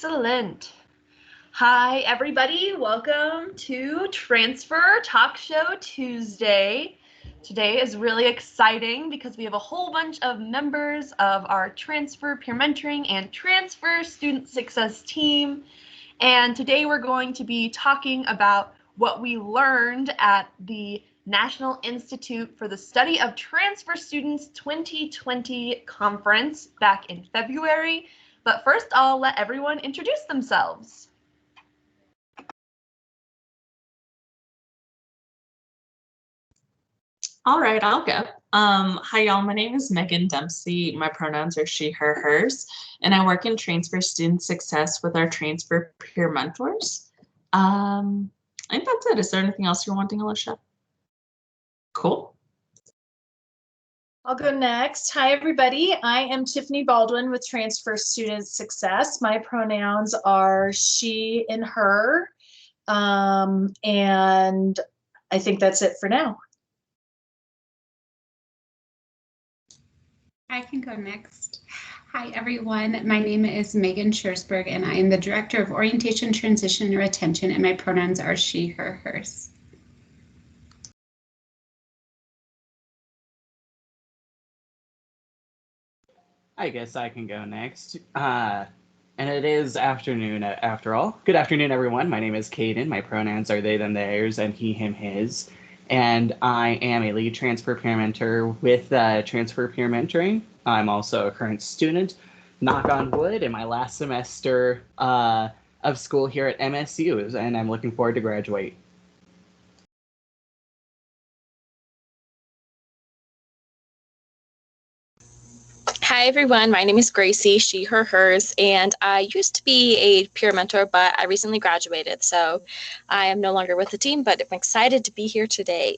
Excellent. Hi, everybody. Welcome to Transfer Talk Show Tuesday. Today is really exciting because we have a whole bunch of members of our Transfer Peer Mentoring and Transfer Student Success team. And today we're going to be talking about what we learned at the National Institute for the Study of Transfer Students 2020 conference back in February. But first, I'll let everyone introduce themselves. All right, I'll go. Hi, y'all. My name is Megan Dempsey. My pronouns are she, her, hers, and I work in Transfer Student Success with our Transfer Peer Mentors. I think that's it. Is there anything else you're wanting, Alicia? Cool. I'll go next. Hi, everybody. I am Tiffany Baldwin with Transfer Student Success. My pronouns are she and her, and I think that's it for now. I can go next. Hi, everyone. My name is Megan Schersberg, and I am the Director of Orientation, Transition, and Retention, and my pronouns are she, her, hers. I guess I can go next. And it is afternoon after all. Good afternoon, everyone. My name is Caden. My pronouns are they, them, theirs, and he, him, his. And I am a lead transfer peer mentor with Transfer Peer Mentoring. I'm also a current student, knock on wood, in my last semester of school here at MSU, and I'm looking forward to graduate. Hi everyone, my name is Gracie, she, her, hers, and I used to be a peer mentor, but I recently graduated, so I am no longer with the team, but I'm excited to be here today.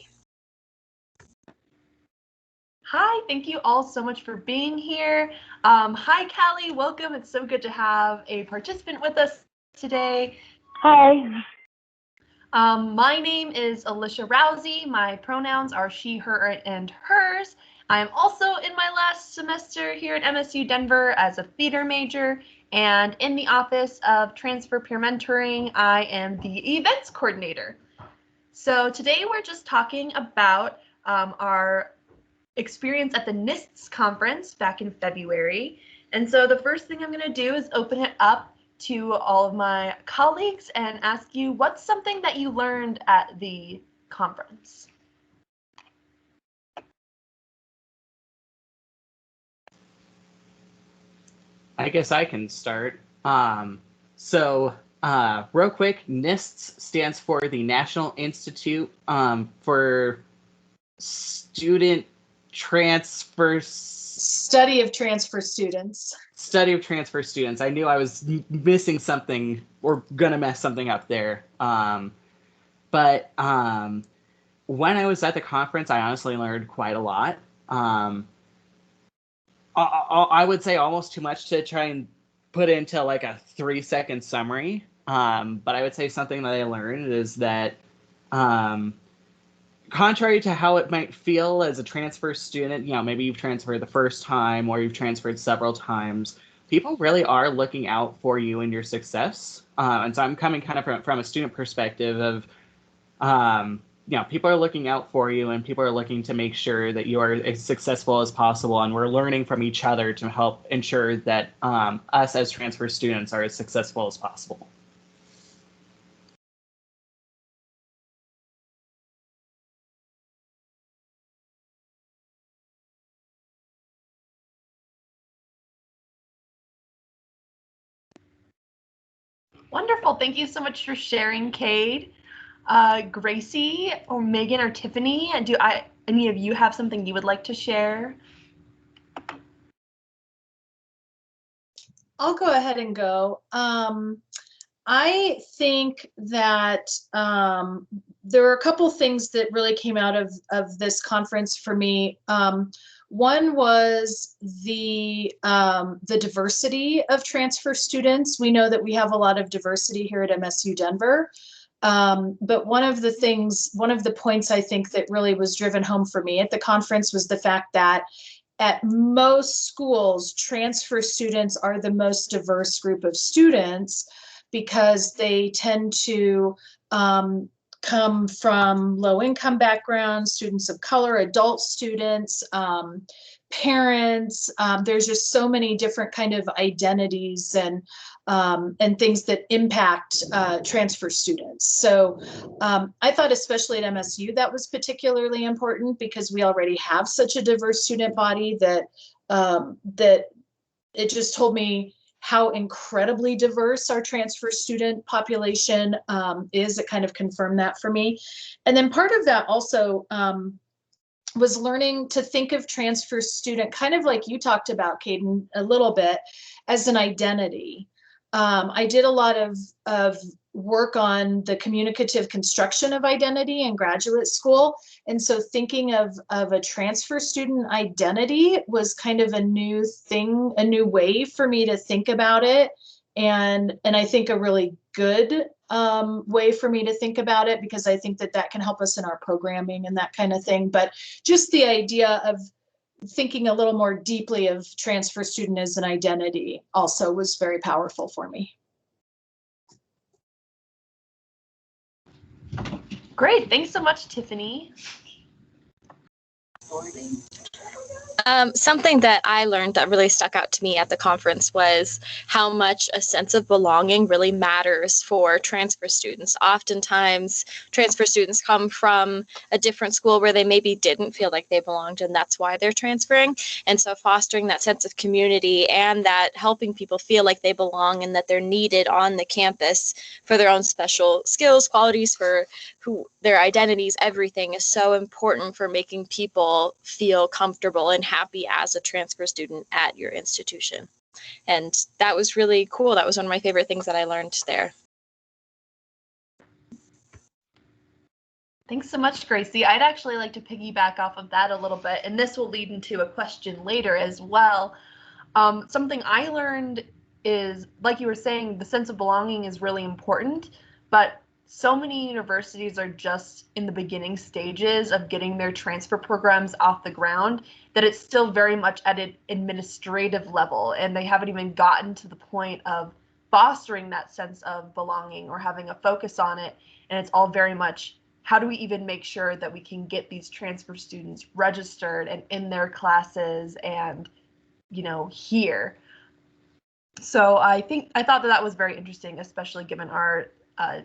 Hi, thank you all so much for being here. Hi, Callie, welcome. It's so good to have a participant with us today. Hi. My name is Alicia Rousey. My pronouns are she, her, and hers. I am also in my last semester here at MSU Denver as a theater major, and in the office of Transfer Peer Mentoring, I am the events coordinator. So today we're just talking about our experience at the NISTS conference back in February. And so the first thing I'm going to do is open it up to all of my colleagues and ask you, what's something that you learned at the conference? I guess I can start. Real quick, NISTS stands for the National Institute for Student Transfer. Study of Transfer Students. Study of Transfer Students. I knew I was missing something or gonna mess something up there. But when I was at the conference, I honestly learned quite a lot. I would say almost too much to try and put into like a 3-second summary. But I would say something that I learned is that contrary to how it might feel as a transfer student, maybe you've transferred the first time or you've transferred several times, people really are looking out for you and your success. And so I'm coming kind of from a student perspective of, people are looking out for you and people are looking to make sure that you are as successful as possible. And we're learning from each other to help ensure that us as transfer students are as successful as possible. Wonderful. Thank you so much for sharing, Cade. Gracie or Megan or Tiffany, do any of you have something you would like to share? I'll go ahead and go. I think that there were a couple things that really came out of this conference for me. One was the diversity of transfer students. We know that we have a lot of diversity here at MSU Denver. But one of the points I think that really was driven home for me at the conference was the fact that at most schools, transfer students are the most diverse group of students because they tend to come from low income backgrounds, students of color, adult students, parents. There's just so many different kind of identities and things that impact transfer students. So I thought especially at MSU that was particularly important because we already have such a diverse student body that that it just told me how incredibly diverse our transfer student population is. It kind of confirmed that for me. And then part of that also was learning to think of transfer student, kind of like you talked about, Caden, a little bit, as an identity. I did a lot of work on the communicative construction of identity in graduate school. And so thinking of a transfer student identity was kind of a new thing, a new way for me to think about it. And I think a really good way for me to think about it, because I think that that can help us in our programming and that kind of thing. But just the idea of thinking a little more deeply of transfer student as an identity also was very powerful for me. Great, thanks so much, Tiffany. Something that I learned that really stuck out to me at the conference was how much a sense of belonging really matters for transfer students. Oftentimes, transfer students come from a different school where they maybe didn't feel like they belonged, and that's why they're transferring. And so fostering that sense of community and that helping people feel like they belong and that they're needed on the campus for their own special skills, qualities, for who their identities, everything is so important for making people feel comfortable and happy as a transfer student at your institution. And that was really cool. That was one of my favorite things that I learned there. Thanks so much, Gracie. I'd actually like to piggyback off of that a little bit, and this will lead into a question later as well. Something I learned is, like you were saying, the sense of belonging is really important, but so many universities are just in the beginning stages of getting their transfer programs off the ground that it's still very much at an administrative level, and they haven't even gotten to the point of fostering that sense of belonging or having a focus on it. And it's all very much, how do we even make sure that we can get these transfer students registered and in their classes and, you know, here. So I thought that was very interesting, especially given our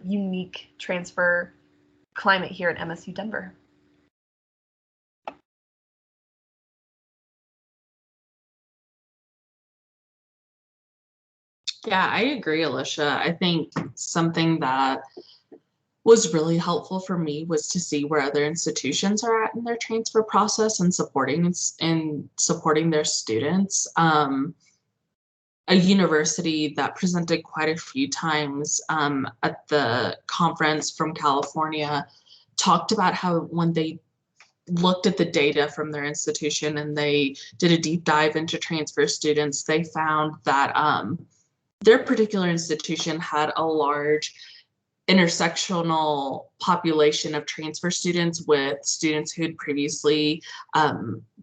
unique transfer climate here at MSU Denver. Yeah, I agree, Alicia. I think something that was really helpful for me was to see where other institutions are at in their transfer process and supporting their students. A university that presented quite a few times at the conference from California talked about how when they looked at the data from their institution and they did a deep dive into transfer students, they found that their particular institution had a large intersectional population of transfer students with students who had previously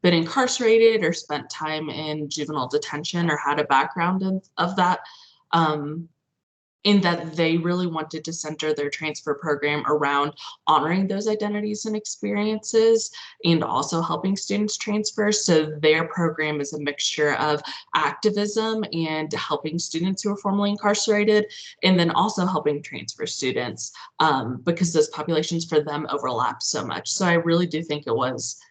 been incarcerated or spent time in juvenile detention or had a background of that, in that they really wanted to center their transfer program around honoring those identities and experiences and also helping students transfer. So their program is a mixture of activism and helping students who are formerly incarcerated, and then also helping transfer students because those populations for them overlap so much. So I really do think it was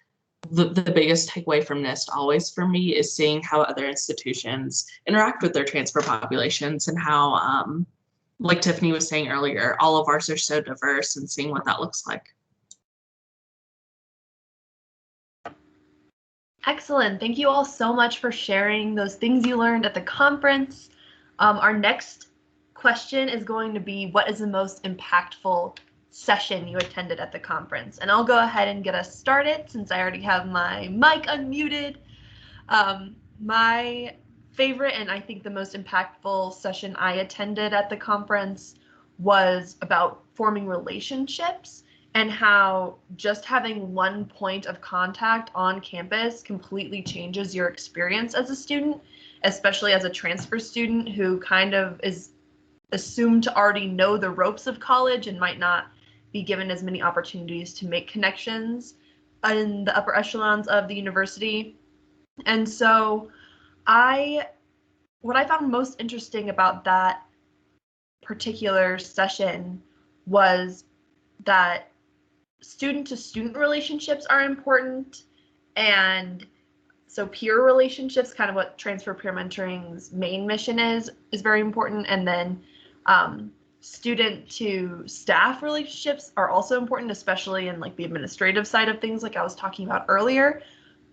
the biggest takeaway from NIST always for me is seeing how other institutions interact with their transfer populations and how, like Tiffany was saying earlier, all of ours are so diverse and seeing what that looks like. Excellent. Thank you all so much for sharing those things you learned at the conference. Our next question is going to be, what is the most impactful session you attended at the conference? And I'll go ahead and get us started since I already have my mic unmuted. My favorite and I think the most impactful session I attended at the conference was about forming relationships and how just having one point of contact on campus completely changes your experience as a student, especially as a transfer student who kind of is assumed to already know the ropes of college and might not be given as many opportunities to make connections in the upper echelons of the university. And so what I found most interesting about that particular session was that student to student relationships are important, and so peer relationships, kind of what transfer peer mentoring's main mission is very important. And then student to staff relationships are also important, especially in like the administrative side of things, like I was talking about earlier.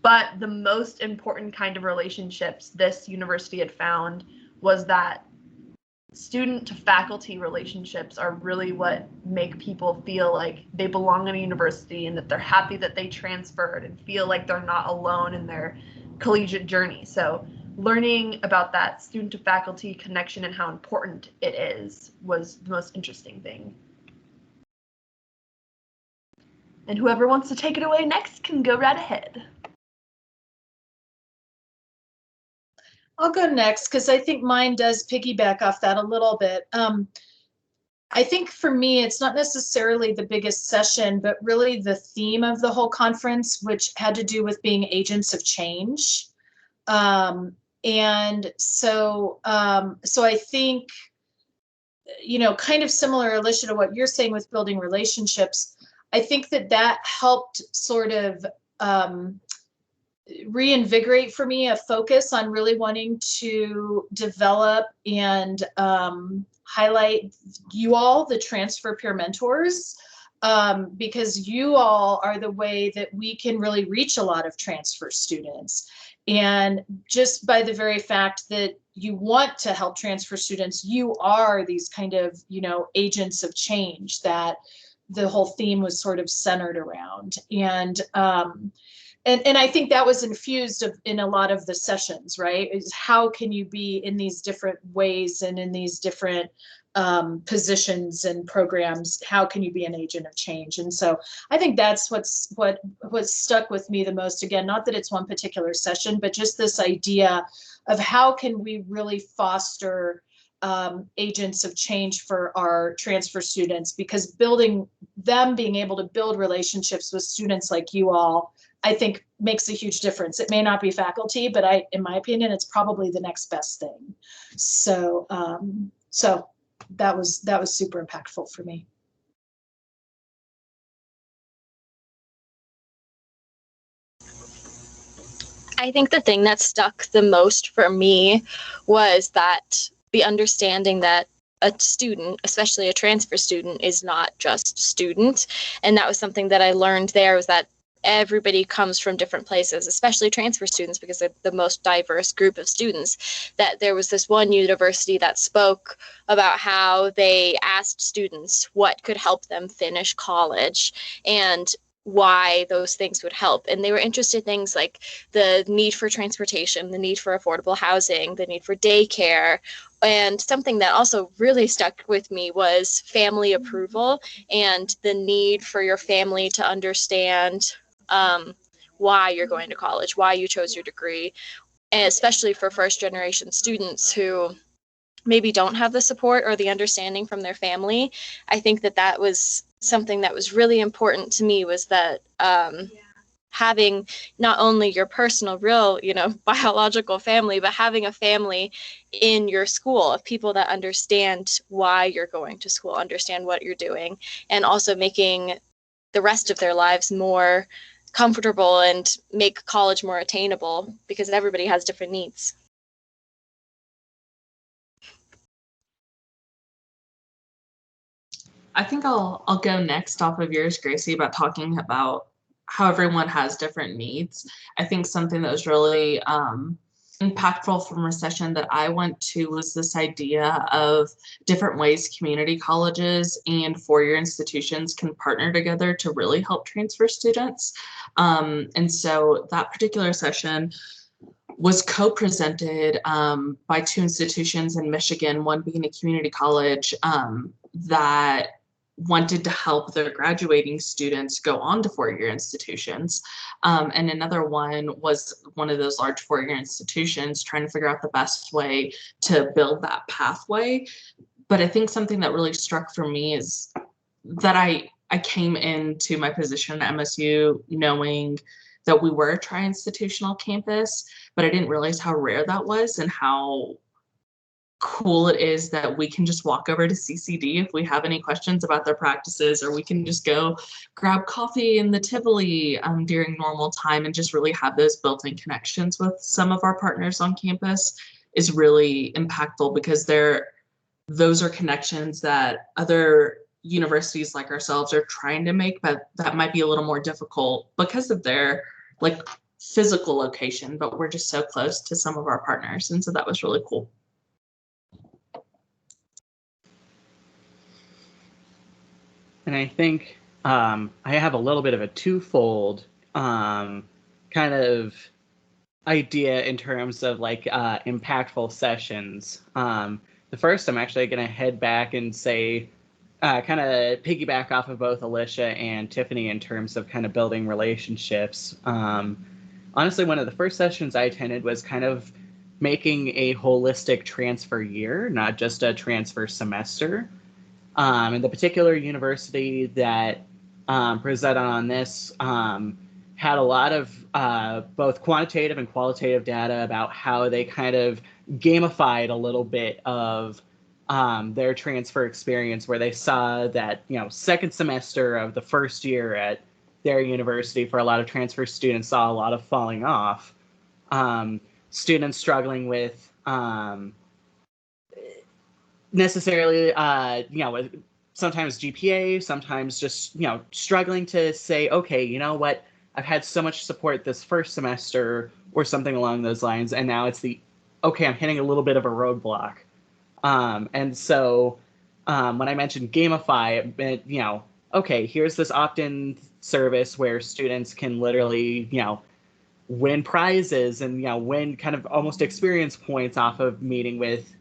But the most important kind of relationships this university had found was that student to faculty relationships are really what make people feel like they belong in a university and that they're happy that they transferred and feel like they're not alone in their collegiate journey. So learning about that student to faculty connection and how important it is was the most interesting thing. And whoever wants to take it away next can go right ahead. I'll go next because I think mine does piggyback off that a little bit. I think for me, it's not necessarily the biggest session, but really the theme of the whole conference, which had to do with being agents of change. And so I think, you know, kind of similar, Alicia, to what you're saying with building relationships, I think that helped sort of reinvigorate for me a focus on really wanting to develop and highlight you all, the transfer peer mentors, because you all are the way that we can really reach a lot of transfer students. And just by the very fact that you want to help transfer students, you are these kind of, you know, agents of change that the whole theme was sort of centered around. And I think that was infused in a lot of the sessions, right? Is how can you be in these different ways and in these different positions and programs? How can you be an agent of change? And so I think that's what stuck with me the most. Again, not that it's one particular session, but just this idea of how can we really foster agents of change for our transfer students, because being able to build relationships with students like you all, I think makes a huge difference. It may not be faculty, but in my opinion, it's probably the next best thing. So, so that was super impactful for me. I think the thing that stuck the most for me was that the understanding that a student, especially a transfer student, is not just student. And that was something that I learned there, was that everybody comes from different places, especially transfer students, because they're the most diverse group of students. That there was this one university that spoke about how they asked students what could help them finish college and why those things would help. And they were interested in things like the need for transportation, the need for affordable housing, the need for daycare. And something that also really stuck with me was family approval and the need for your family to understand why you're going to college, why you chose your degree, and especially for first generation students who maybe don't have the support or the understanding from their family. I think that was something that was really important to me, was that having not only your personal, real, biological family, but having a family in your school of people that understand why you're going to school, understand what you're doing, and also making the rest of their lives more comfortable and make college more attainable, because everybody has different needs. I think I'll go next off of yours, Gracie, about talking about how everyone has different needs. I think something that was really impactful from a session that I went to was this idea of different ways community colleges and four-year institutions can partner together to really help transfer students. And so that particular session was co-presented by two institutions in Michigan, one being a community college that wanted to help their graduating students go on to four-year institutions. And another one was one of those large four-year institutions trying to figure out the best way to build that pathway. But I think something that really struck for me is that I came into my position at MSU knowing that we were a tri-institutional campus, but I didn't realize how rare that was and how cool it is that we can just walk over to CCD if we have any questions about their practices, or we can just go grab coffee in the Tivoli during normal time and just really have those built-in connections with some of our partners on campus is really impactful, because those are connections that other universities like ourselves are trying to make, but that might be a little more difficult because of their like physical location, but we're just so close to some of our partners. And so that was really cool. And I think I have a little bit of a twofold kind of idea in terms of like impactful sessions. The first, I'm actually going to head back and say, kind of piggyback off of both Alicia and Tiffany in terms of kind of building relationships. Honestly, one of the first sessions I attended was kind of making a holistic transfer year, not just a transfer semester. And the particular university that presented on this had a lot of both quantitative and qualitative data about how they kind of gamified a little bit of their transfer experience, where they saw that, second semester of the first year at their university, for a lot of transfer students, saw a lot of falling off. Students struggling with necessarily, sometimes GPA, sometimes just, struggling to say, okay, you know what, I've had so much support this first semester or something along those lines, and now it's okay, I'm hitting a little bit of a roadblock. And so when I mentioned gamify, it meant, okay, here's this opt-in service where students can literally, win prizes and, win kind of almost experience points off of meeting with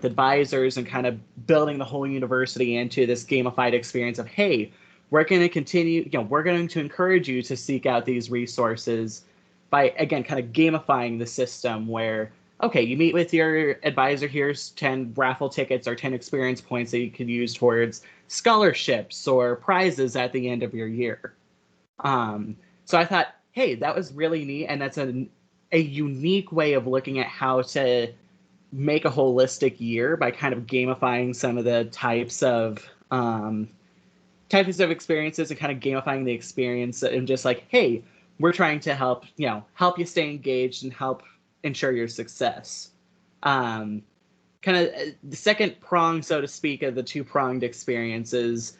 advisors and kind of building the whole university into this gamified experience of, hey, we're going to continue, we're going to encourage you to seek out these resources by, again, kind of gamifying the system where, okay, you meet with your advisor, here's 10 raffle tickets or 10 experience points that you could use towards scholarships or prizes at the end of your year. So I thought, hey, that was really neat, and that's a unique way of looking at how to make a holistic year by kind of gamifying some of the types of experiences and kind of gamifying the experience and just like, hey, we're trying to help you stay engaged and help ensure your success. Kind of the second prong, so to speak, of the two-pronged experiences,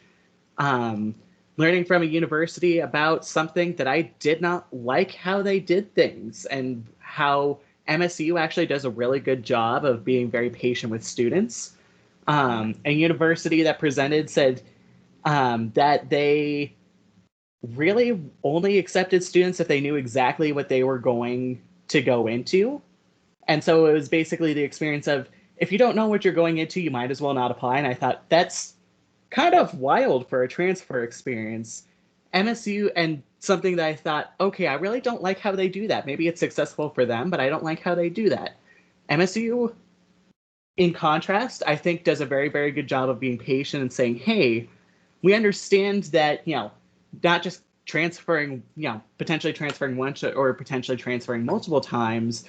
learning from a university about something that I did not like how they did things, and how MSU actually does a really good job of being very patient with students. A university that presented said that they really only accepted students if they knew exactly what they were going to go into. And so it was basically the experience of, if you don't know what you're going into, you might as well not apply. And I thought, that's kind of wild for a transfer experience. MSU, and something that I thought, okay, I really don't like how they do that. Maybe it's successful for them, but I don't like how they do that. MSU, in contrast, I think does a very, very good job of being patient and saying, hey, we understand that, not just transferring, potentially transferring once or potentially transferring multiple times,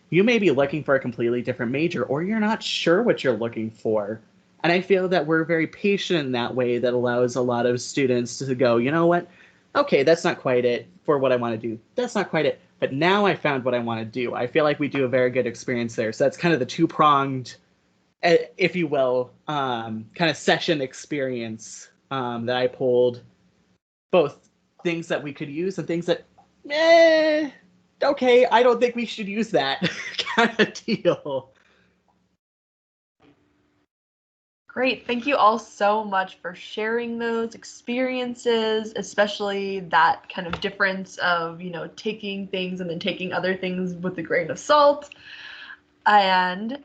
you may be looking for a completely different major, or you're not sure what you're looking for. And I feel that we're very patient in that way that allows a lot of students to go, you know what? Okay, that's not quite it for what I want to do. That's not quite it. But now I found what I want to do. I feel like we do a very good experience there. So that's kind of the two-pronged, if you will, kind of session experience that I pulled. Both things that we could use and things that, okay, I don't think we should use that kind of deal. Great. Thank you all so much for sharing those experiences, especially that kind of difference of, taking things and then taking other things with a grain of salt. And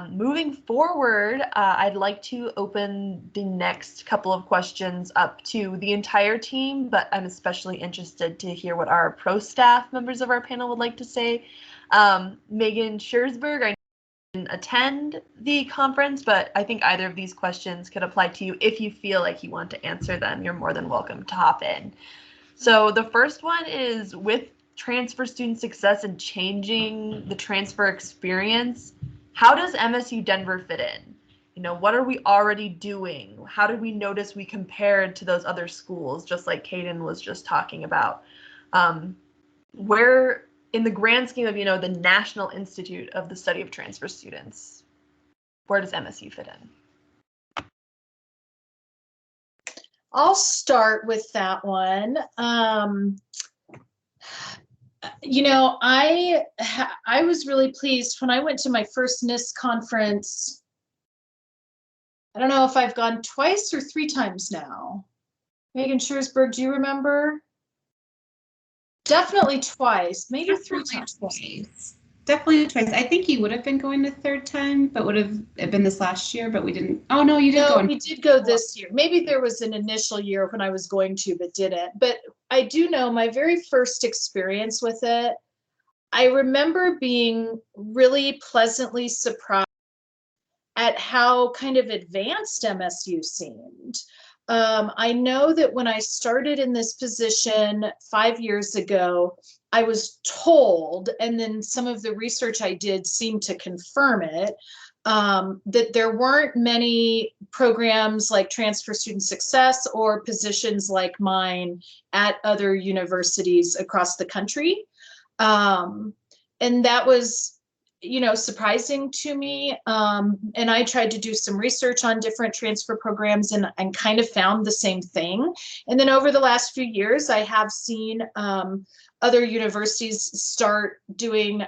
Moving forward, I'd like to open the next couple of questions up to the entire team, but I'm especially interested to hear what our pro staff members of our panel would like to say. Megan Schersberg, I didn't attend the conference, but I think either of these questions could apply to you. If you feel like you want to answer them, you're more than welcome to hop in. So the first one is, with transfer student success and changing the transfer experience, how does MSU Denver fit in? You know, what are we already doing? How did we notice we compared to those other schools, just like Caden was just talking about? Where, in the grand scheme of, you know, the National Institute of the Study of Transfer Students, where does MSU fit in? I'll start with that one. You know, I was really pleased when I went to my first NISTS conference. I don't know if I've gone twice or 3 times now. Megan Schersberg, do you remember? Definitely twice, maybe 3 times. Twice. Definitely twice. I think you would have been going the 3rd time, but would have been this last year, but we didn't. Oh no, you did go. No, we did go this year. Maybe there was an initial year when I was going to, but didn't. But I do know my very first experience with it, I remember being really pleasantly surprised at how kind of advanced MSU seemed. I know that when I started in this position 5 years ago, I was told, and then some of the research I did seemed to confirm it, that there weren't many programs like Transfer Student Success or positions like mine at other universities across the country. And that was, you know, surprising to me. And I tried to do some research on different transfer programs and kind of found the same thing. And then over the last few years, I have seen other universities start doing,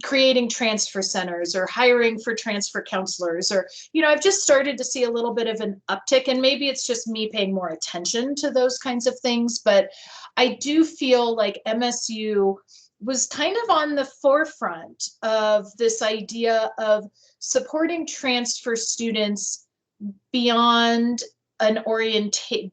creating transfer centers or hiring for transfer counselors, or, you know, I've just started to see a little bit of an uptick, and maybe it's just me paying more attention to those kinds of things. But I do feel like MSU was kind of on the forefront of this idea of supporting transfer students beyond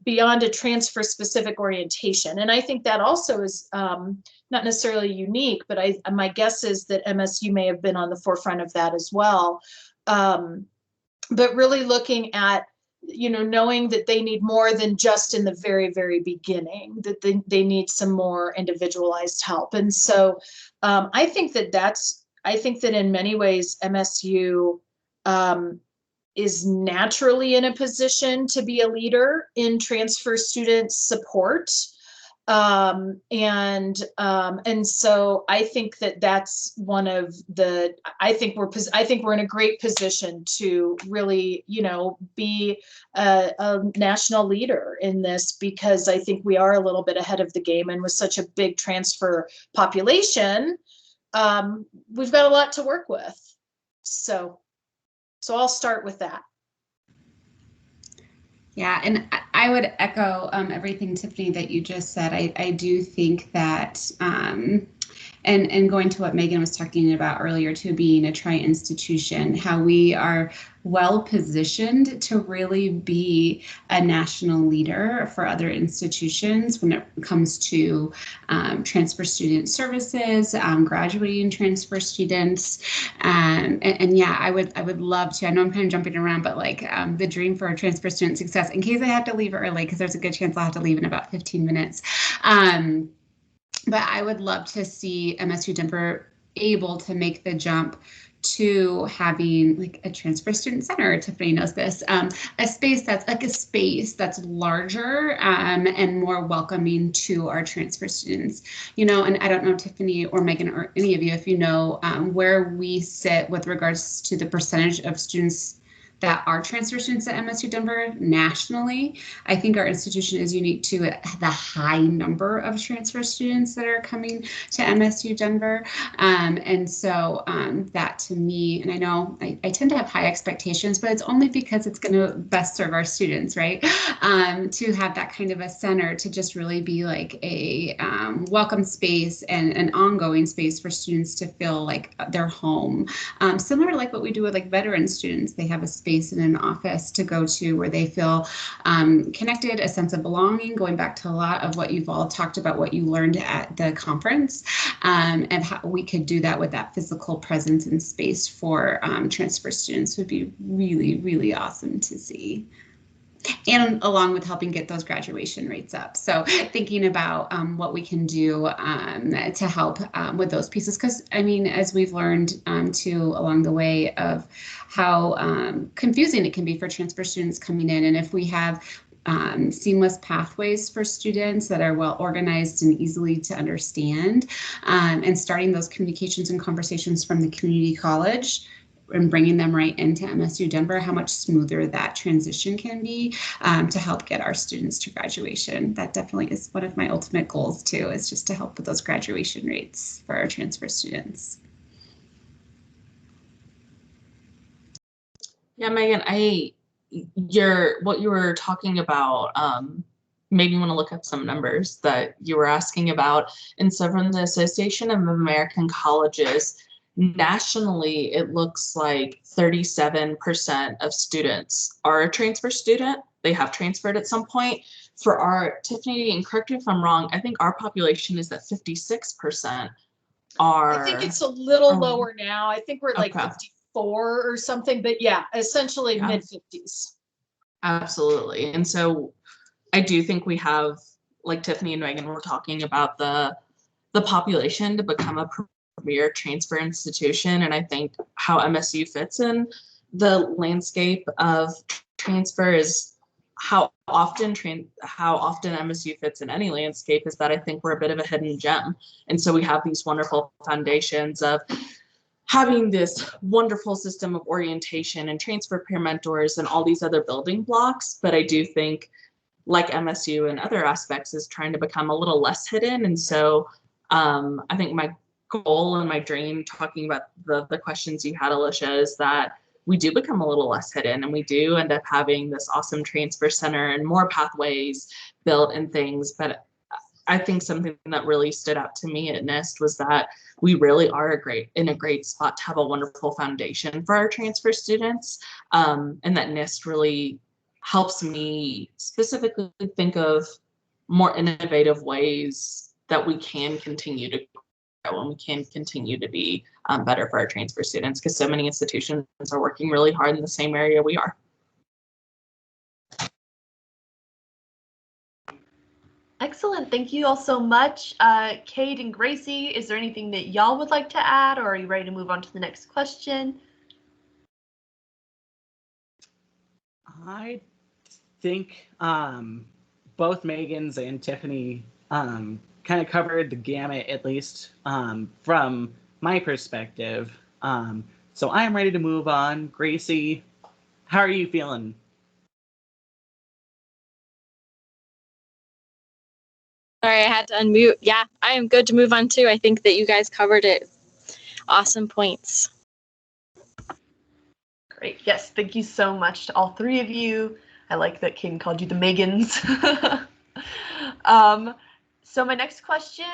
beyond a transfer specific orientation. And I think that also is not necessarily unique, but my guess is that MSU may have been on the forefront of that as well. But really looking at, you know, knowing that they need more than just in the very, very beginning, that they need some more individualized help. And so I think that in many ways, MSU is naturally in a position to be a leader in transfer student support. And so I think that that's one of the, I think we're in a great position to really, you know, be a national leader in this, because I think we are a little bit ahead of the game, and with such a big transfer population, we've got a lot to work with. So I'll start with that. Yeah, and I would echo everything, Tiffany, that you just said. I do think that, and going to what Megan was talking about earlier, to being a tri-institution, how we are well positioned to really be a national leader for other institutions when it comes to transfer student services, graduating transfer students, and yeah, I would love to. I know I'm kind of jumping around, but like the dream for transfer student success, in case I have to leave early, because there's a good chance I'll have to leave in about 15 minutes. But I would love to see MSU Denver able to make the jump to having like a transfer student center. Tiffany knows this, a space that's larger and more welcoming to our transfer students. You know, and I don't know, Tiffany or Megan or any of you, if you know where we sit with regards to the percentage of students that are transfer students at MSU Denver nationally. I think our institution is unique to the high number of transfer students that are coming to MSU Denver. And so that to me, and I know I tend to have high expectations, but it's only because it's going to best serve our students, right? To have that kind of a center to just really be like a welcome space and an ongoing space for students to feel like they're home. Similar to like what we do with like veteran students, they have a space in an office to go to where they feel connected, a sense of belonging, going back to a lot of what you've all talked about, what you learned at the conference, and how we could do that with that physical presence and space for transfer students would be really, really awesome to see. And along with helping get those graduation rates up. So thinking about what we can do to help with those pieces. Because I mean, as we've learned too along the way of how confusing it can be for transfer students coming in. And if we have seamless pathways for students that are well organized and easily to understand, and starting those communications and conversations from the community college, and bringing them right into MSU Denver, how much smoother that transition can be to help get our students to graduation. That definitely is one of my ultimate goals too, is just to help with those graduation rates for our transfer students. Yeah, Megan, what you were talking about made me want to look up some numbers that you were asking about. And so from the Association of American Colleges, nationally, it looks like 37% of students are a transfer student. They have transferred at some point. For our, Tiffany, and correct me if I'm wrong, I think our population is that 56% are. I think it's a little lower now. I think we're at like 54 or something, but yeah, essentially mid 50s. Absolutely. And so I do think we have, like Tiffany and Megan were talking about, the population to become a premier transfer institution. And I think how MSU fits in the landscape of transfer is how often MSU fits in any landscape is that I think we're a bit of a hidden gem. And so we have these wonderful foundations of having this wonderful system of orientation and transfer peer mentors and all these other building blocks. But I do think, like MSU and other aspects, is trying to become a little less hidden. And so I think my goal and my dream, talking about the questions you had, Alicia, is that we do become a little less hidden and we do end up having this awesome transfer center and more pathways built and things. But I think something that really stood out to me at NIST was that we really are in a great spot to have a wonderful foundation for our transfer students, and that NIST really helps me specifically think of more innovative ways that we can continue to grow and we can continue to be better for our transfer students, because so many institutions are working really hard in the same area we are. Excellent. Thank you all so much. Kate and Gracie, is there anything that y'all would like to add, or are you ready to move on to the next question? I think both Megan's and Tiffany kind of covered the gamut, at least from my perspective. So I am ready to move on. Gracie, how are you feeling? Sorry, I had to unmute. Yeah, I am good to move on too. I think that you guys covered it. Awesome points. Great. Yes, thank you so much to all three of you. I like that King called you the Megans. So my next question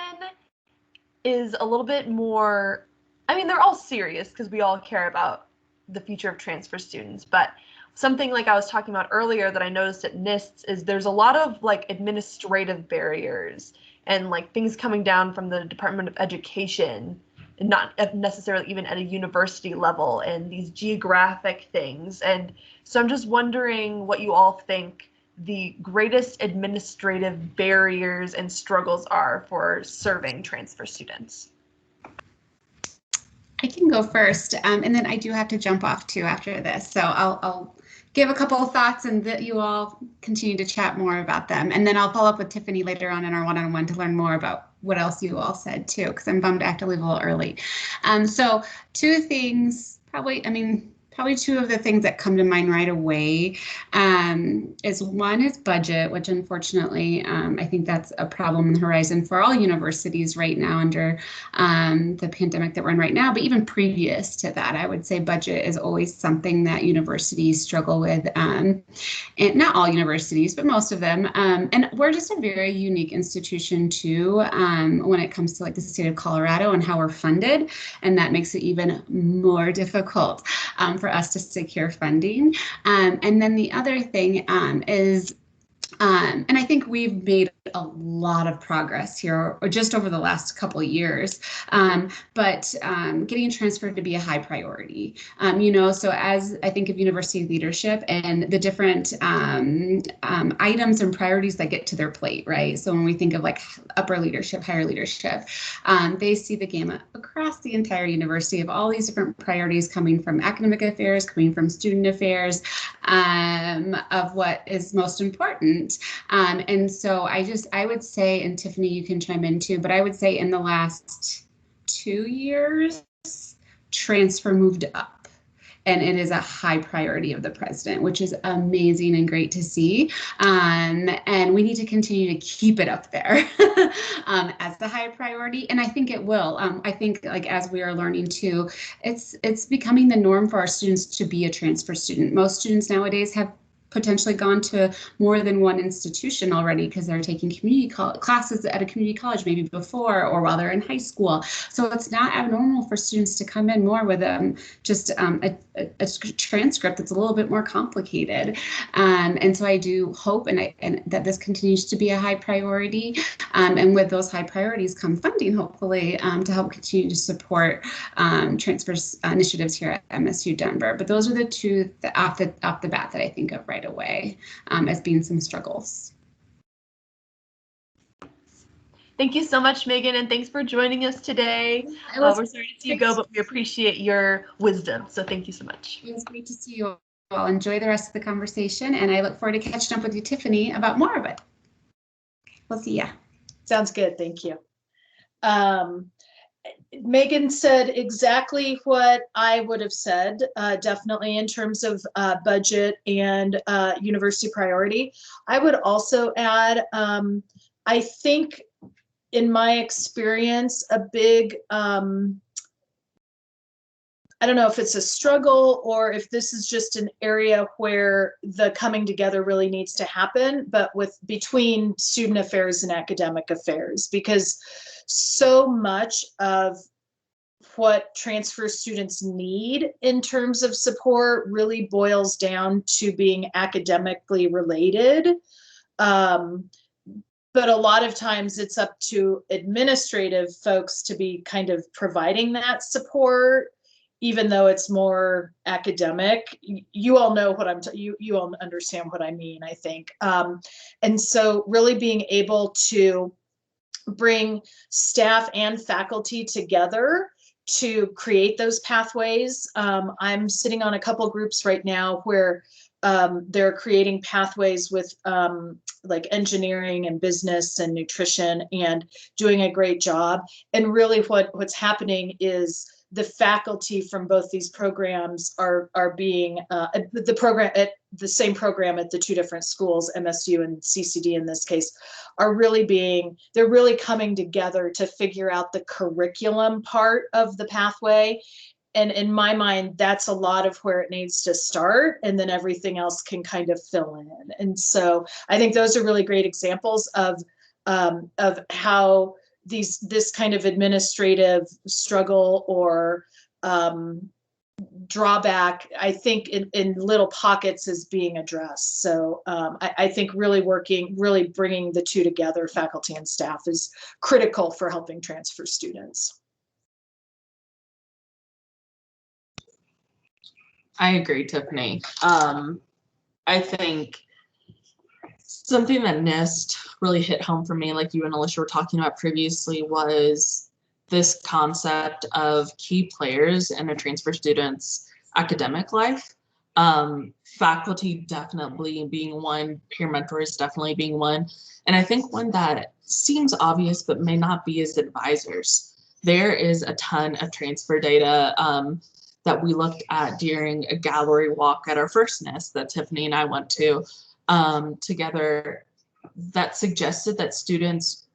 is a little bit more, I mean, they're all serious because we all care about the future of transfer students, but something like I was talking about earlier that I noticed at NISTS is there's a lot of like administrative barriers and like things coming down from the Department of Education, and not necessarily even at a university level, and these geographic things. And so I'm just wondering what you all think the greatest administrative barriers and struggles are for serving transfer students. I can go first, and then I do have to jump off too after this. So I'll give a couple of thoughts and that you all continue to chat more about them. And then I'll follow up with Tiffany later on in our one-on-one to learn more about what else you all said too, because I'm bummed I have to leave a little early. So two things, probably, I mean, probably two of the things that come to mind right away is one is budget, which unfortunately I think that's a problem on the horizon for all universities right now under the pandemic that we're in right now. But even previous to that, I would say budget is always something that universities struggle with. And not all universities, but most of them. And we're just a very unique institution too when it comes to like the state of Colorado and how we're funded. And that makes it even more difficult for us to secure funding. And then the other thing is, and I think we've made a lot of progress here just over the last couple of years, but getting transferred to be a high priority. So as I think of university leadership and the different items and priorities that get to their plate, right? So when we think of like upper leadership, higher leadership, they see the gamut across the entire university of all these different priorities coming from academic affairs, coming from student affairs, of what is most important. And so I would say, and Tiffany, you can chime in too, but I would say in the last 2 years, transfer moved up. And it is a high priority of the president, which is amazing and great to see. And we need to continue to keep it up there as the high priority. And I think it will. I think like as we are learning too, it's becoming the norm for our students to be a transfer student. Most students nowadays have potentially gone to more than one institution already because they're taking community classes at a community college maybe before or while they're in high school. So it's not abnormal for students to come in more with just a transcript that's a little bit more complicated. And so I do hope and that this continues to be a high priority. And with those high priorities come funding, hopefully, to help continue to support transfer initiatives here at MSU Denver. But those are the two off the bat that I think of right away as being some struggles. Thank you so much, Megan, and thanks for joining us today. We're sorry to see you go, but we appreciate your wisdom. So thank you so much. It was great to see you all. Enjoy the rest of the conversation, and I look forward to catching up with you, Tiffany, about more of it. We'll see ya. Sounds good. Thank you. Megan said exactly what I would have said, definitely in terms of budget and university priority. I would also add, I think in my experience, a big, I don't know if it's a struggle or if this is just an area where the coming together really needs to happen, but between student affairs and academic affairs, because so much of what transfer students need in terms of support really boils down to being academically related. But a lot of times it's up to administrative folks to be kind of providing that support, even though it's more academic. You all know what you all understand what I mean, I think. And so really being able to bring staff and faculty together to create those pathways. I'm sitting on a couple groups right now where they're creating pathways with like engineering and business and nutrition and doing a great job. And really what's happening is the faculty from both these programs are being the same program at the two different schools, MSU and CCD in this case, they're really coming together to figure out the curriculum part of the pathway. And in my mind, that's a lot of where it needs to start, and then everything else can kind of fill in. And so I think those are really great examples of how this kind of administrative struggle or drawback, I think in little pockets is being addressed. So I think really bringing the two together, faculty and staff, is critical for helping transfer students. I agree, Tiffany. I think something that NIST really hit home for me, like you and Alicia were talking about previously, was this concept of key players in a transfer student's academic life. Faculty definitely being one, peer mentors definitely being one. And I think one that seems obvious but may not be is advisors. There is a ton of transfer data that we looked at during a gallery walk at our first NIST that Tiffany and I went to together, that suggested that students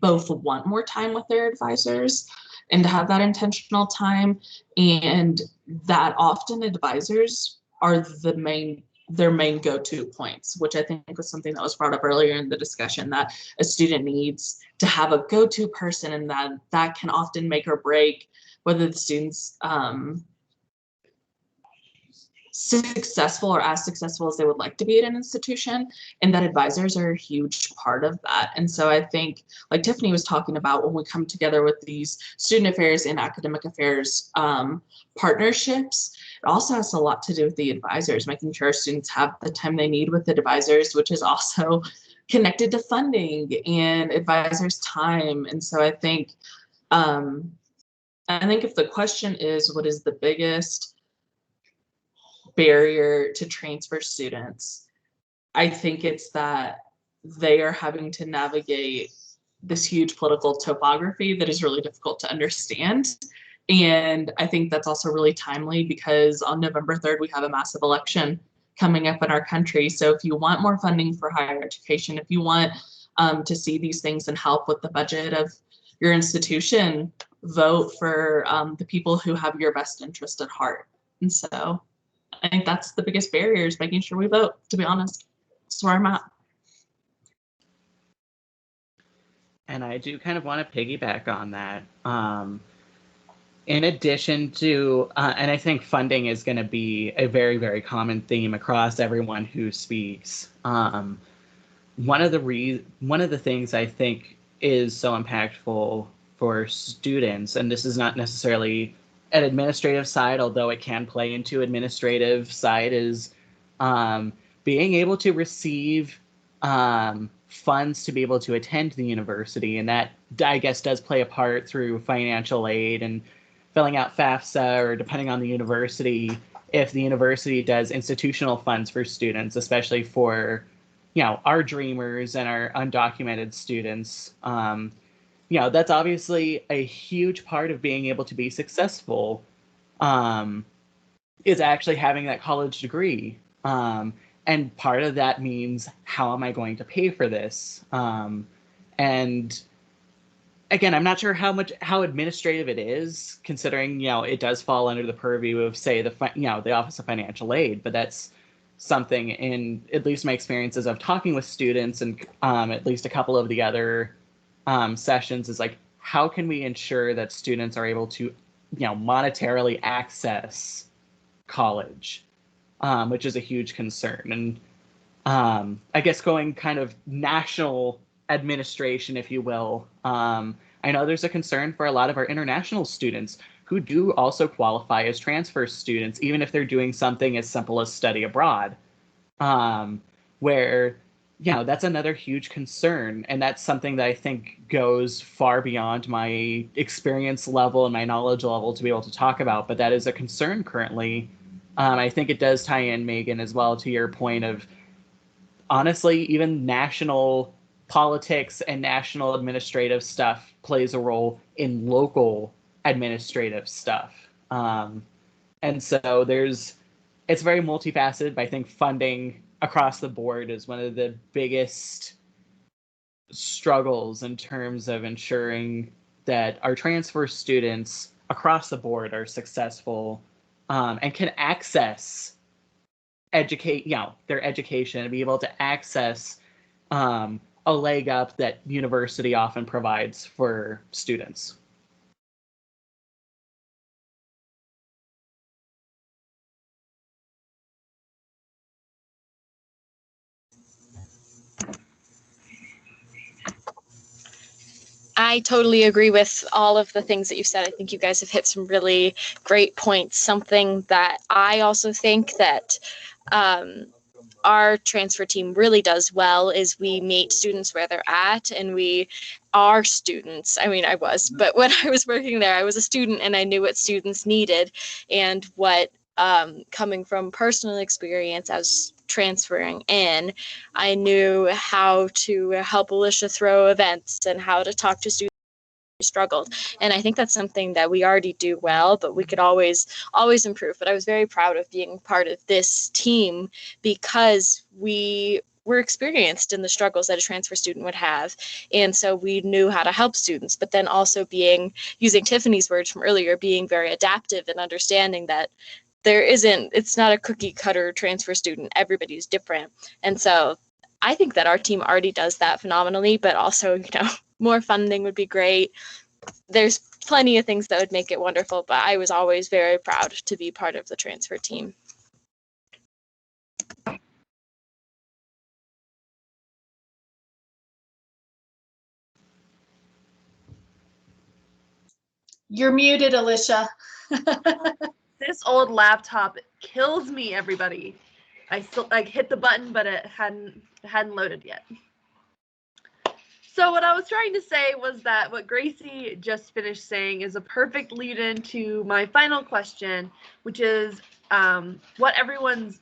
both want more time with their advisors and to have that intentional time, and that often advisors are their main go-to points, which I think was something that was brought up earlier in the discussion, that a student needs to have a go-to person, and that can often make or break whether the students successful or as successful as they would like to be at an institution, and that advisors are a huge part of that. And so I think, like Tiffany was talking about, when we come together with these student affairs and academic affairs partnerships, it also has a lot to do with the advisors, making sure students have the time they need with advisors, which is also connected to funding and advisors' time. And so I think if the question is, what is the biggest barrier to transfer students, I think it's that they are having to navigate this huge political topography that is really difficult to understand. And I think that's also really timely because on November 3rd, we have a massive election coming up in our country. So if you want more funding for higher education, if you want to see these things and help with the budget of your institution, vote for the people who have your best interest at heart. And so I think that's the biggest barrier, is making sure we vote, to be honest. That's where I'm at. And I do kind of want to piggyback on that. In addition to, and I think funding is going to be a very, very common theme across everyone who speaks. One of the things I think is so impactful for students, and this is not necessarily an administrative side, although it can play into administrative side, is being able to receive funds to be able to attend the university. And that, I guess, does play a part through financial aid and filling out FAFSA, or depending on the university, if the university does institutional funds for students, especially for, our dreamers and our undocumented students. That's obviously a huge part of being able to be successful, is actually having that college degree. And part of that means, how am I going to pay for this? And again, I'm not sure how administrative it is, considering, it does fall under the purview of, say, the Office of Financial Aid, but that's something, in at least my experiences of talking with students and at least a couple of the other sessions, is like, how can we ensure that students are able to, monetarily access college, which is a huge concern. And I guess going kind of national administration, if you will, I know there's a concern for a lot of our international students who do also qualify as transfer students, even if they're doing something as simple as study abroad, where, that's another huge concern. And that's something that I think goes far beyond my experience level and my knowledge level to be able to talk about, but that is a concern currently. I think it does tie in, Megan, as well, to your point of, honestly, even national politics and national administrative stuff plays a role in local administrative stuff. And so it's very multifaceted, but I think funding across the board is one of the biggest struggles in terms of ensuring that our transfer students across the board are successful, and can access their education and be able to access a leg up that university often provides for students. I totally agree with all of the things that you said. I think you guys have hit some really great points. Something that I also think that our transfer team really does well is we meet students where they're at, and we are students. I mean, I was, but when I was working there, I was a student, and I knew what students needed, and what, coming from personal experience as transferring in, I knew how to help Alicia throw events and how to talk to students struggled. And I think that's something that we already do well, but we could always improve. But I was very proud of being part of this team because we were experienced in the struggles that a transfer student would have. And so we knew how to help students, but then also using Tiffany's words from earlier, being very adaptive and understanding that it's not a cookie cutter transfer student. Everybody's different. And so I think that our team already does that phenomenally, but also, more funding would be great. There's plenty of things that would make it wonderful, but I was always very proud to be part of the transfer team. You're muted, Alicia. This old laptop kills me, everybody. I still hit the button, but it hadn't loaded yet. So what I was trying to say was that what Gracie just finished saying is a perfect lead-in to my final question, which is what everyone's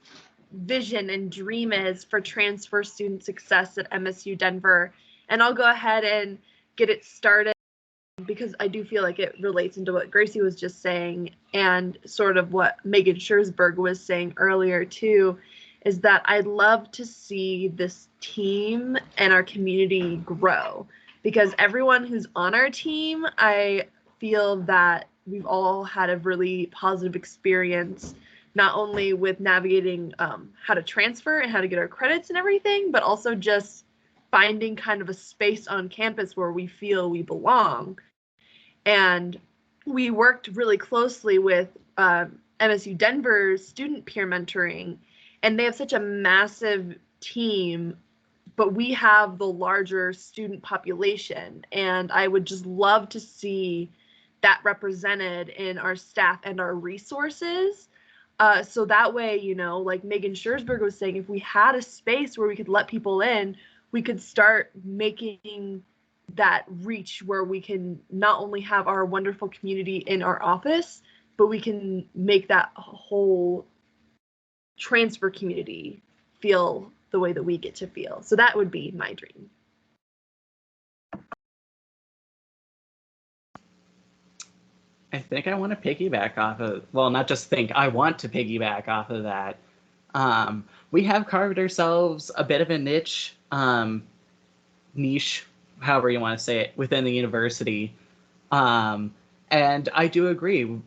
vision and dream is for transfer student success at MSU Denver. And I'll go ahead and get it started because I do feel like it relates into what Gracie was just saying and sort of what Megan Scherzberg was saying earlier too, is that I'd love to see this team and our community grow, because everyone who's on our team, I feel that we've all had a really positive experience, not only with navigating how to transfer and how to get our credits and everything, but also just finding kind of a space on campus where we feel we belong. And we worked really closely with MSU Denver's student peer mentoring, and they have such a massive team, but we have the larger student population, and I would just love to see that represented in our staff and our resources. So that way, like Megan Scherzberg was saying, if we had a space where we could let people in, we could start making that reach where we can not only have our wonderful community in our office, but we can make that whole transfer community feel the way that we get to feel. So that would be my dream. I think I want to piggyback off of, well, not just think, I want to piggyback off of that. We have carved ourselves a bit of a niche, however you want to say it, within the university. And I do agree,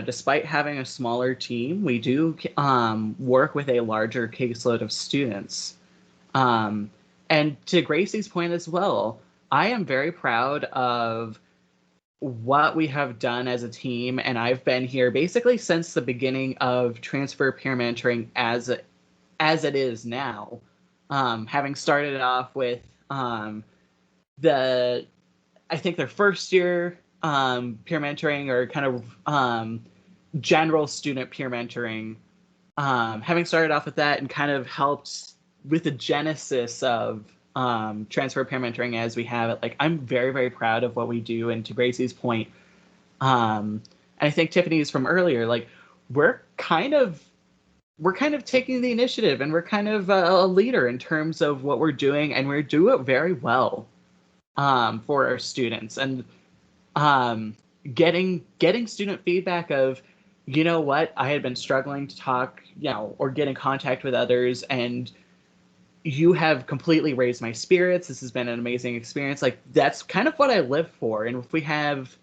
despite having a smaller team, we do work with a larger caseload of students. And to Gracie's point as well, I am very proud of what we have done as a team, and I've been here basically since the beginning of transfer peer mentoring as it is now. Having started off with I think their first year peer mentoring, or kind of general student peer mentoring, having started off with that and kind of helped with the genesis of transfer peer mentoring as we have it. Like, I'm very, very proud of what we do. And to Gracie's point, and I think Tiffany's from earlier, like, we're kind of taking the initiative, and we're kind of a leader in terms of what we're doing, and we do it very well for our students. And getting student feedback of, you know what, I had been struggling to talk, or get in contact with others, and you have completely raised my spirits. This has been an amazing experience. Like, that's kind of what I live for. And if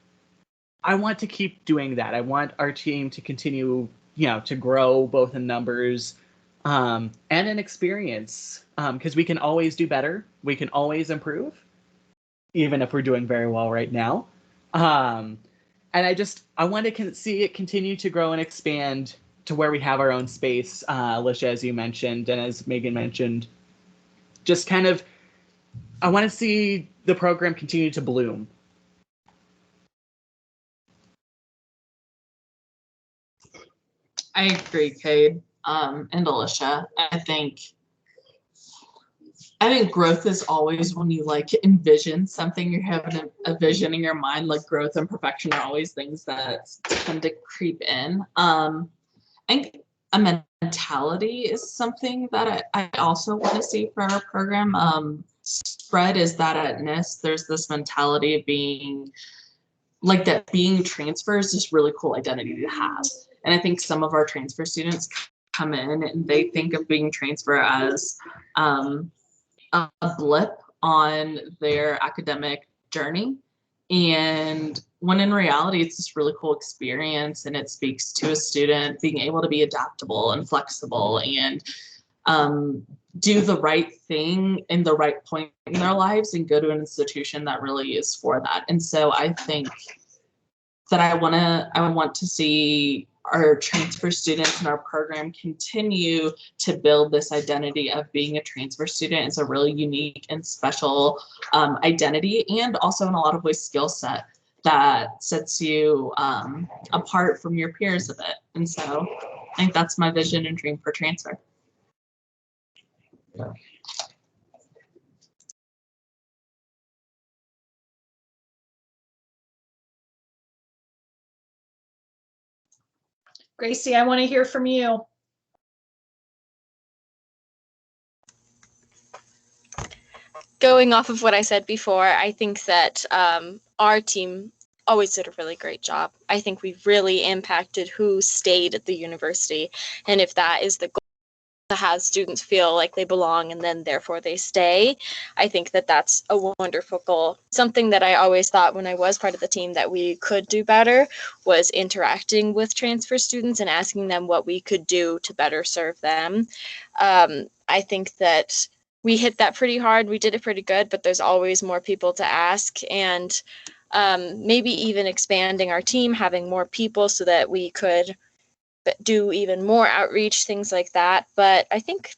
I want to keep doing that. I want our team to continue, to grow both in numbers and in experience, because we can always do better. We can always improve, even if we're doing very well right now. And I want to see it continue to grow and expand to where we have our own space, Alicia, as you mentioned, and as Megan mentioned. Just kind of, I want to see the program continue to bloom. I agree, Cade, and Alicia. I think growth is always when you envision something, you're having a vision in your mind. Like, growth and perfection are always things that tend to creep in. I think a mentality is something that I also want to see for our program. Spread is that at NISTS, there's this mentality of being like that being transfer is just really cool identity to have. And I think some of our transfer students come in and they think of being transfer as a blip on their academic journey. And when in reality, it's this really cool experience, and it speaks to a student being able to be adaptable and flexible and do the right thing in the right point in their lives and go to an institution that really is for that. And so I think that I want to see our transfer students in our program continue to build this identity of being a transfer student. It's a really unique and special identity, and also in a lot of ways skill set that sets you apart from your peers a bit. And so I think that's my vision and dream for transfer. Gracie, I want to hear from you. Going off of what I said before, I think that our team always did a really great job. I think we really impacted who stayed at the university. And if that is the goal, to have students feel like they belong and then therefore they stay, I think that that's a wonderful goal. Something that I always thought when I was part of the team that we could do better was interacting with transfer students and asking them what we could do to better serve them. I think that we hit that pretty hard. We did it pretty good, but there's always more people to ask, and maybe even expanding our team, having more people so that we could do even more outreach, things like that. But I think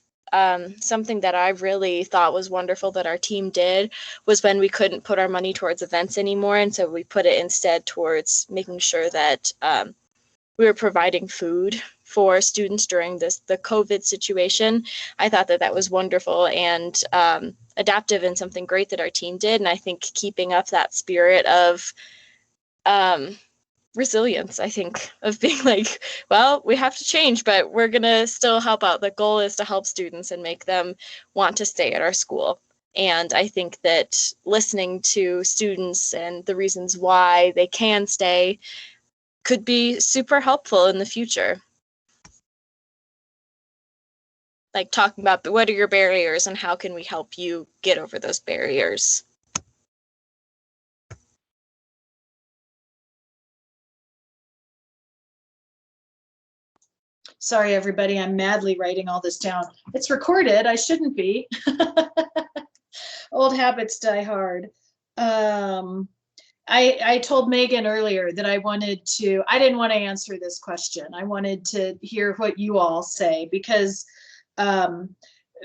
something that I really thought was wonderful that our team did was when we couldn't put our money towards events anymore. And so we put it instead towards making sure that we were providing food for students during the COVID situation. I thought that that was wonderful and adaptive, and something great that our team did. And I think keeping up that spirit of resilience, I think, of being like, well, we have to change, but we're going to still help out. The goal is to help students and make them want to stay at our school. And I think that listening to students and the reasons why they can stay could be super helpful in the future. Like talking about what are your barriers and how can we help you get over those barriers. Sorry, everybody, I'm madly writing all this down. It's recorded, I shouldn't be. Old habits die hard. I told Megan earlier that I didn't want to answer this question. I wanted to hear what you all say, because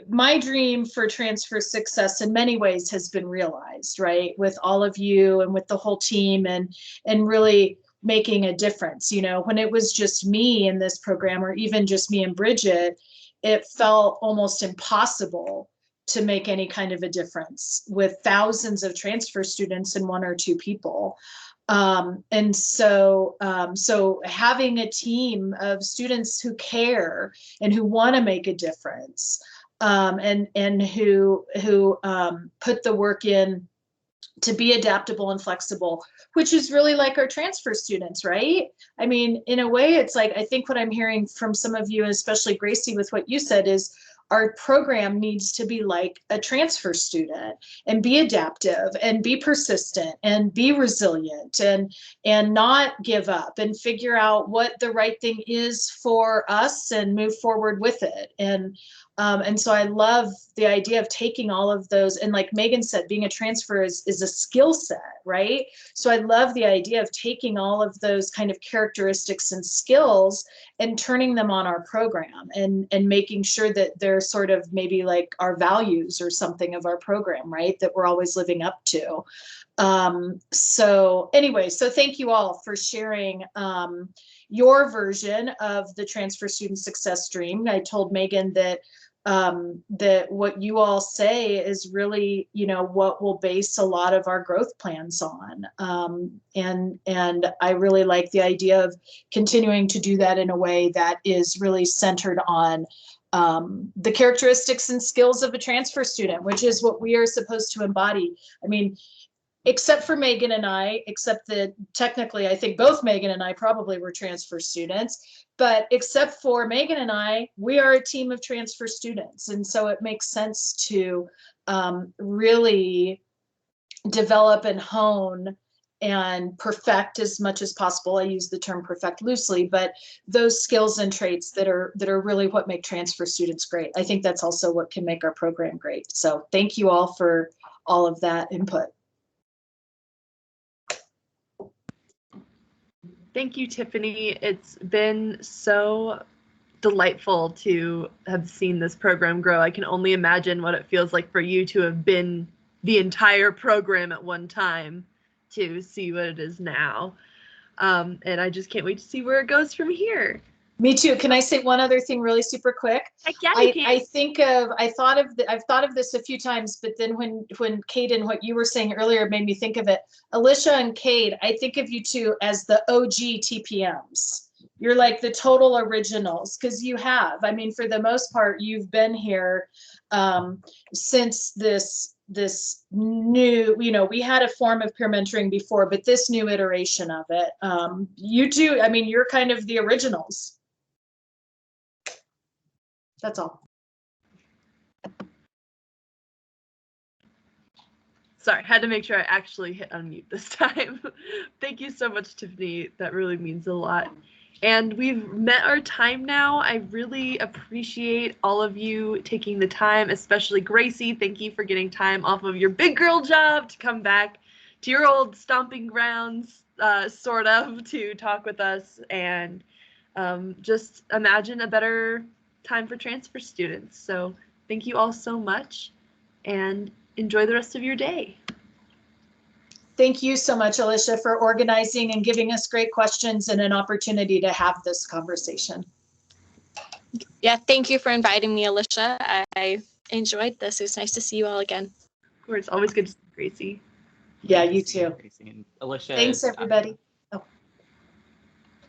my dream for transfer success in many ways has been realized, right? With all of you and with the whole team, and really making a difference. You know, when it was just me in this program, or even just me and Bridget, it felt almost impossible to make any kind of a difference with thousands of transfer students and one or two people. And so having a team of students who care and who want to make a difference, and who put the work in to be adaptable and flexible, which is really like our transfer students, right? I mean, in a way, it's like, I think what I'm hearing from some of you, especially Gracie, with what you said, is our program needs to be like a transfer student, and be adaptive and be persistent and be resilient, and not give up, and figure out what the right thing is for us and move forward with it. And so I love the idea of taking all of those, and like Megan said, being a transfer is a skill set, right? So I love the idea of taking all of those kind of characteristics and skills and turning them on our program, and making sure that they're sort of maybe like our values or something of our program, right? That we're always living up to. So anyway, so thank you all for sharing your version of the transfer student success dream. I told Megan that that what you all say is really, you know, what we'll base a lot of our growth plans on. And I really like the idea of continuing to do that in a way that is really centered on the characteristics and skills of a transfer student, which is what we are supposed to embody. I mean, except for Megan and I, except that technically I think both Megan and I probably were transfer students, but except for Megan and I, we are a team of transfer students. And so it makes sense to really develop and hone and perfect as much as possible. I use the term perfect loosely, but those skills and traits that are really what make transfer students great. I think that's also what can make our program great. So thank you all for all of that input. Thank you, Tiffany. It's been so delightful to have seen this program grow. I can only imagine what it feels like for you to have been the entire program at one time to see what it is now. And I just can't wait to see where it goes from here. Me too. Can I say one other thing really super quick? Heck yeah, you can. I've thought of this a few times, but then when Kate and what you were saying earlier made me think of it. Alicia and Kate, I think of you two as the OG TPMs. You're like the total originals, because you have. I mean, for the most part, you've been here since this new, we had a form of peer mentoring before, but this new iteration of it, you two, I mean, you're kind of the originals. That's all. Sorry, had to make sure I actually hit unmute this time. Thank you so much, Tiffany. That really means a lot. And we've met our time now. I really appreciate all of you taking the time, especially Gracie. Thank you for getting time off of your big girl job to come back to your old stomping grounds, sort of, to talk with us and just imagine a better time for transfer students. So thank you all so much and enjoy the rest of your day. Thank you so much, Alicia, for organizing and giving us great questions and an opportunity to have this conversation. Yeah, thank you for inviting me, Alicia. I enjoyed this. It was nice to see you all again. Of course, always good to see Gracie. Yeah, you too. Gracie and Alicia. Thanks, everybody.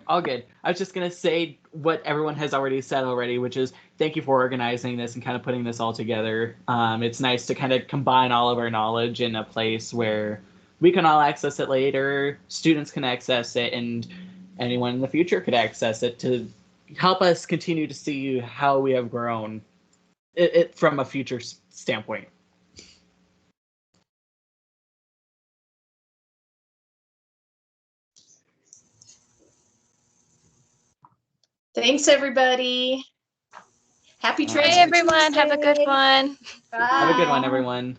All good. I was just going to say what everyone has already said already, which is thank you for organizing this and kind of putting this all together. It's nice to kind of combine all of our knowledge in a place where we can all access it later, students can access it, and anyone in the future could access it to help us continue to see how we have grown it from a future standpoint. Thanks, everybody. Happy Transfer Hey, everyone. Tuesday. Have a good one. Bye. Have a good one, everyone.